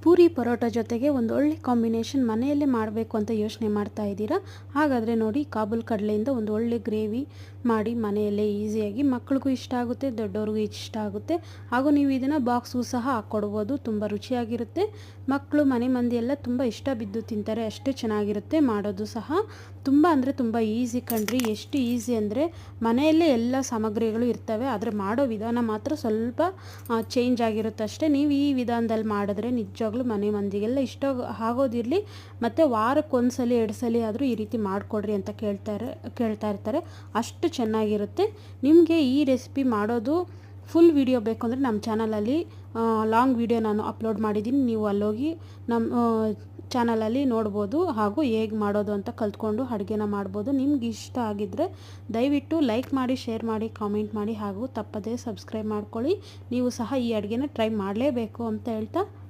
ಪೂರಿ ಪರೋಟ ಜೊತೆಗೆ ಒಂದು ಒಳ್ಳೆ ಕಾಂಬಿನೇಷನ್ ಮನೆಯಲ್ಲೇ ಮಾಡಬೇಕು ಅಂತ ಯೋಚನೆ ಮಾಡ್ತಾ ಇದ್ದೀರಾ? ಹಾಗಾದರೆ ನೋಡಿ, ಕಾಬೂಲ್ ಕಡಲೆಯಿಂದ ಒಂದು ಒಳ್ಳೆ ಗ್ರೇವಿ ಮಾಡಿ ಮನೆಯಲ್ಲೇ ಈಸಿಯಾಗಿ ಮಕ್ಕಳಿಗೂ ಇಷ್ಟ ಆಗುತ್ತೆ, ದೊಡ್ಡವ್ರಿಗೂ ಇಷ್ಟ ಆಗುತ್ತೆ. ಹಾಗೂ ನೀವು ಇದನ್ನು ಬಾಕ್ಸ್ಗೂ ಸಹ ಹಾಕ್ಕೊಡ್ಬೋದು. ತುಂಬ ರುಚಿಯಾಗಿರುತ್ತೆ. ಮಕ್ಕಳು ಮನೆ ಮಂದಿ ಎಲ್ಲ ತುಂಬ ಇಷ್ಟ ಬಿದ್ದು ತಿಂತಾರೆ. ಅಷ್ಟು ಚೆನ್ನಾಗಿರುತ್ತೆ. ಮಾಡೋದು ಸಹ ತುಂಬ ಅಂದರೆ ತುಂಬ ಈಸಿ ಕಣ್ರಿ. ಎಷ್ಟು ಈಸಿ ಅಂದರೆ ಮನೆಯಲ್ಲೇ ಎಲ್ಲ ಸಾಮಗ್ರಿಗಳು ಇರ್ತವೆ, ಆದರೆ ಮಾಡೋ ವಿಧಾನ ಮಾತ್ರ ಸ್ವಲ್ಪ ಚೇಂಜ್ ಆಗಿರುತ್ತೆ ಅಷ್ಟೇ. ನೀವು ಈ ವಿಧಾನದಲ್ಲಿ ಮಾಡಿದ್ರೆ ನಿಜವಾಗ್ಲೂ ಮನೆ ಮಂದಿಗೆಲ್ಲ ಇಷ್ಟ ಆಗೋದಿರಲಿ. ಮತ್ತು ವಾರಕ್ಕೊಂದ್ಸಲಿ 2 ಸಲ ಆದರೂ ಈ ರೀತಿ ಮಾಡಿಕೊಡ್ರಿ ಅಂತ ಕೇಳ್ತಾ ಇರ್ತಾರೆ. ಅಷ್ಟು ಚೆನ್ನಾಗಿರುತ್ತೆ. ನಿಮಗೆ ಈ ರೆಸಿಪಿ ಮಾಡೋದು ಫುಲ್ ವಿಡಿಯೋ ಬೇಕು ಅಂದರೆ ನಮ್ಮ ಚಾನಲಲ್ಲಿ ಲಾಂಗ್ ವಿಡಿಯೋ ನಾನು ಅಪ್ಲೋಡ್ ಮಾಡಿದ್ದೀನಿ. ನೀವು ಅಲ್ಲೋಗಿ ನಮ್ಮ ಚಾನಲಲ್ಲಿ ನೋಡ್ಬೋದು. ಹಾಗೂ ಹೇಗೆ ಮಾಡೋದು ಅಂತ ಕಲ್ತ್ಕೊಂಡು ಅಡುಗೆನ ಮಾಡ್ಬೋದು. ನಿಮ್ಗೆ ಇಷ್ಟ ಆಗಿದ್ದರೆ ದಯವಿಟ್ಟು ಲೈಕ್ ಮಾಡಿ, ಶೇರ್ ಮಾಡಿ, ಕಾಮೆಂಟ್ ಮಾಡಿ, ಹಾಗೂ ತಪ್ಪದೇ ಸಬ್ಸ್ಕ್ರೈಬ್ ಮಾಡ್ಕೊಳ್ಳಿ. ನೀವು ಸಹ ಈ ಅಡುಗೆನ ಟ್ರೈ ಮಾಡಲೇಬೇಕು ಅಂತ ಹೇಳ್ತಾ